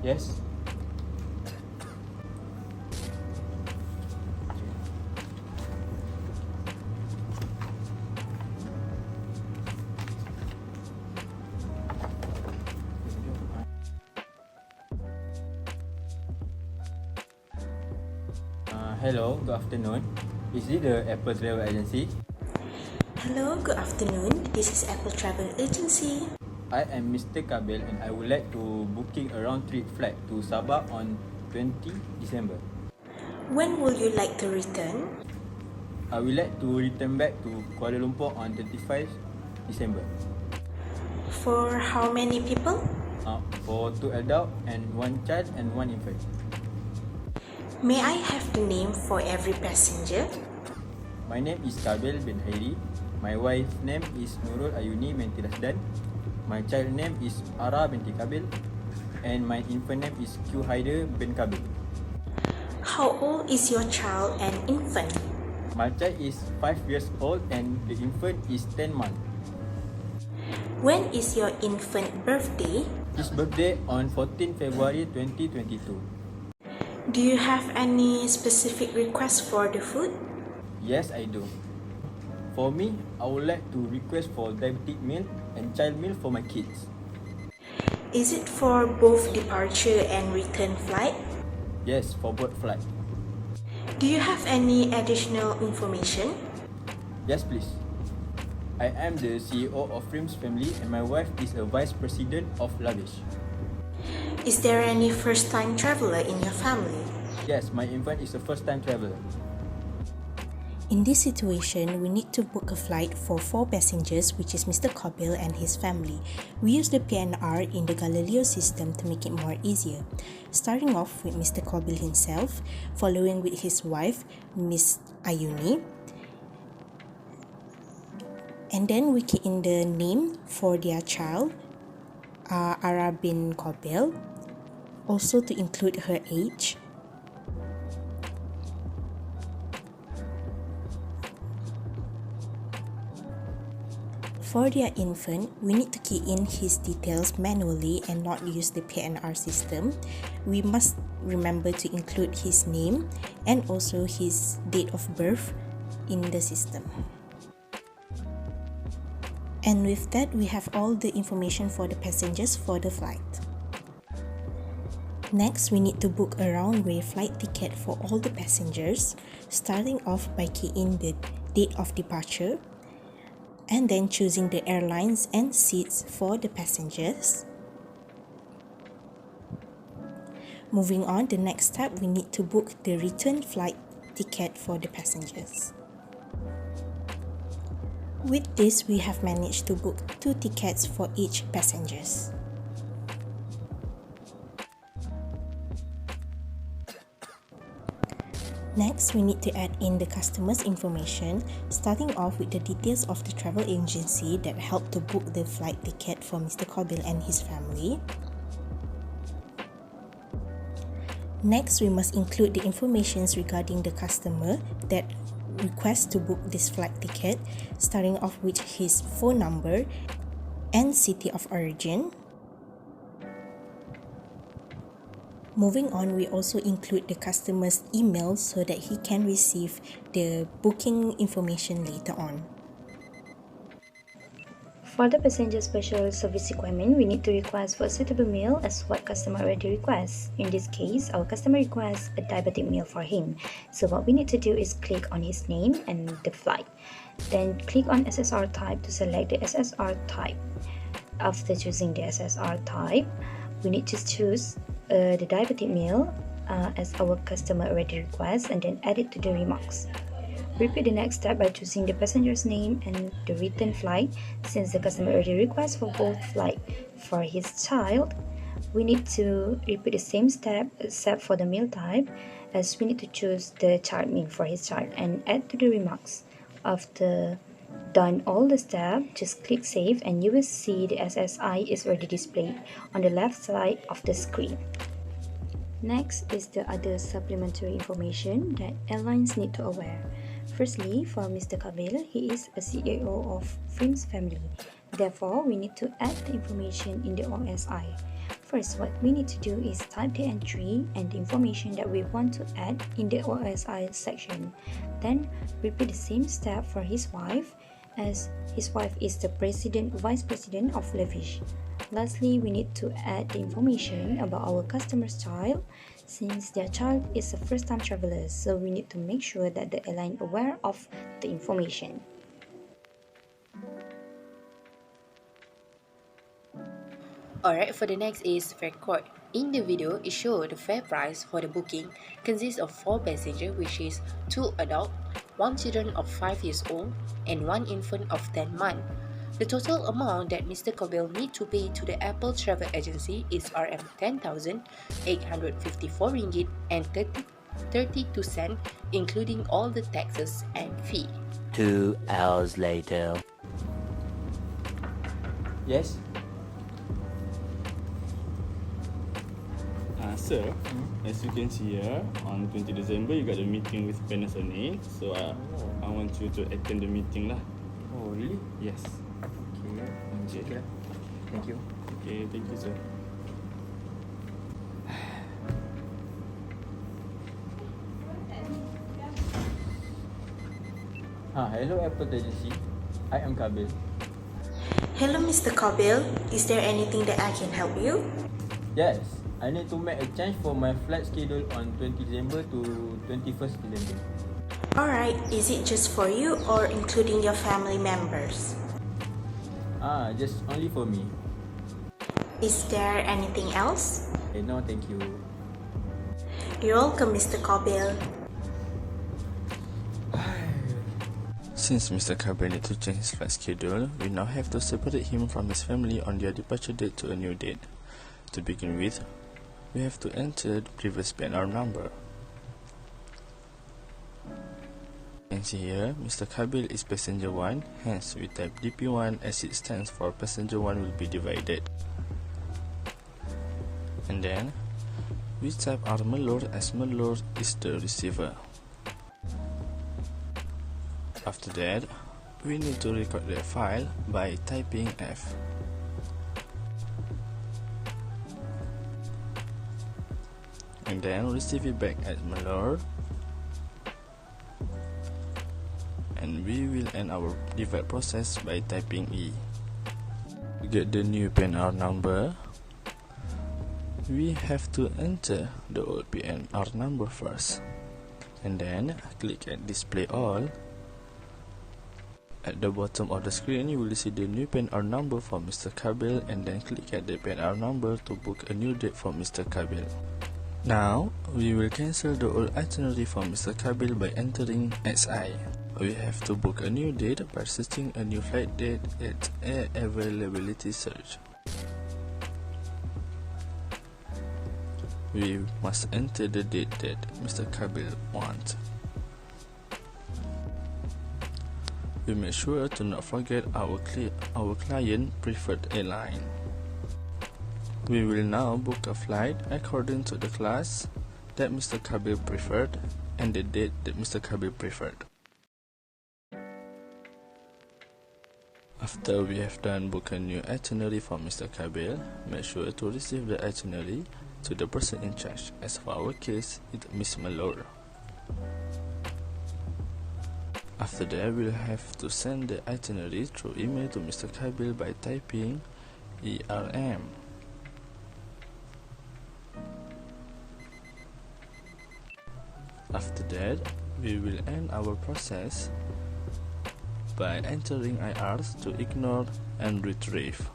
Yes. Hello, good afternoon. Is it the Apple Travel Agency? Hello, good afternoon. This is Apple Travel Agency. I am Mr. QABIL and I would like to booking a round trip flight to Sabah on 20 December. When will you like to return? I would like to return back to Kuala Lumpur on 25 December. For how many people? For 2 adults and 1 child and 1 infant. May I have the name for every passenger? My name is QABIL bin HAIRI. My wife's name is NURUL AYUNI binti RASDAN. My child name is ARA binti QABIL. And my infant name is QHAIDA bin QABIL. How old is your child and infant? My child is 5 years old and the infant is 10 months. When is your infant birthday? His birthday on 14 February 2022. Do you have any specific requests for the food? Yes, I do. For me, I would like to request for diabetic meal and child meal for my kids. Is it for both departure and return flight? Yes, for both flight. Do you have any additional information? Yes, please. I am the CEO of Frims Family and my wife is a Vice President of Lavish. Is there any first-time traveler in your family? Yes, my infant is a first-time traveler. In this situation, we need to book a flight for 4 passengers, which is Mr. QABIL and his family. We use the PNR in the Galileo system to make it more easier. Starting off with Mr. QABIL himself, following with his wife, Miss AYUNI. And then we key in the name for their child, ARA bin QABIL, also to include her age. For their infant, we need to key in his details manually and not use the PNR system. We must remember to include his name and also his date of birth in the system. And with that, we have all the information for the passengers for the flight. Next, we need to book a round-way flight ticket for all the passengers, starting off by keying the date of departure, and then choosing the airlines and seats for the passengers. Moving on, the next step, we need to book the return flight ticket for the passengers. With this, we have managed to book 2 tickets for each passengers. Next, we need to add in the customer's information, starting off with the details of the travel agency that helped to book the flight ticket for Mr. QABIL and his family. Next, we must include the information regarding the customer that requests to book this flight ticket, starting off with his phone number and city of origin. Moving on, we also include the customer's email so that he can receive the booking information later on. For the passenger special service requirement, we need to request for a suitable meal as what customer already requests. In this case, our customer requests a diabetic meal for him. So what we need to do is click on his name and the flight. Then click on SSR type to select the SSR type. After choosing the SSR type, we need to choose the diabetic meal as our customer already requests and then add it to the remarks. Repeat the next step by choosing the passenger's name and the return flight. Since the customer already requests for both flight for his child, we need to repeat the same step except for the meal type, as we need to choose the child meal for his child and add to the remarks. After done all the steps, just click save and you will see the SSI is already displayed on the left side of the screen. Next is the other supplementary information that airlines need to aware. Firstly, for Mr. QABIL, he is a CEO of Frims Family. Therefore, we need to add the information in the OSI. First, what we need to do is type the entry and the information that we want to add in the OSI section. Then repeat the same step for his wife, as his wife is the vice president of Levish. Lastly, we need to add the information about our customer's child, since their child is a first-time traveler, so we need to make sure that the airline aware of the information. Alright, for the next is record. In the video, it shows the fare price for the booking consists of 4 passengers, which is 2 adults, 1 children of 5 years old, and 1 infant of 10 months. The total amount that Mr. QABIL need to pay to the Apple Travel Agency is Rm10,854 ringgit and 32 cents, including all the taxes and fee. 2 hours later. Yes. Sir, as you can see here, on 20 December you got a meeting with Panasonic, so I want you to attend the meeting lah. Oh, really? Yes. Okay. Thank you. Okay, thank you, sir. Hello Apple Agency. I am QABIL. Hello Mr. QABIL, is there anything that I can help you? Yes, I need to make a change for my flight schedule on 20 December to 21st December. Alright, is it just for you or including your family members? Just only for me. Is there anything else? No, thank you. You're welcome, Mr. QABIL. Since Mr. QABIL need to change his flight schedule, we now have to separate him from his family on their departure date to a new date. To begin with, we have to enter the previous PNR number. You can see here, Mr. QABIL is passenger 1, hence we type DP1 as it stands for passenger 1 will be divided. And then, we type our Melur as Melur is the receiver. After that, we need to record the file by typing F. And then receive it back as Melur. And we will end our divide process by typing E. To get the new PNR number, we have to enter the old PNR number first. And then click at display all. At the bottom of the screen, you will see the new PNR number for Mr. QABIL, and then click at the PNR number to book a new date for Mr. QABIL. Now, we will cancel the old itinerary for Mr. QABIL by entering XI. We have to book a new date by searching a new flight date at Air Availability Search. We must enter the date that Mr. QABIL wants. We make sure to not forget our client preferred airline. We will now book a flight according to the class that Mr. QABIL preferred and the date that Mr. QABIL preferred. After we have done book a new itinerary for Mr. QABIL, make sure to receive the itinerary to the person in charge. As for our case, it's Miss Melur. After that, we'll have to send the itinerary through email to Mr. QABIL by typing ERM. After that, we will end our process by entering IRs to ignore and retrieve.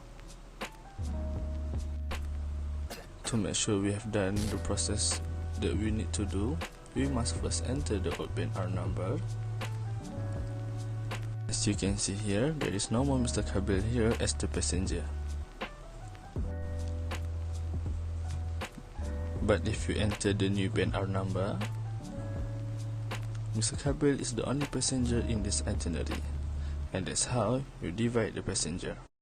To make sure we have done the process that we need to do, we must first enter the old PNR number. As you can see here, there is no more Mr. QABIL here as the passenger. But if you enter the new PNR number, Mr. QABIL is the only passenger in this itinerary, and that's how you divide the passenger.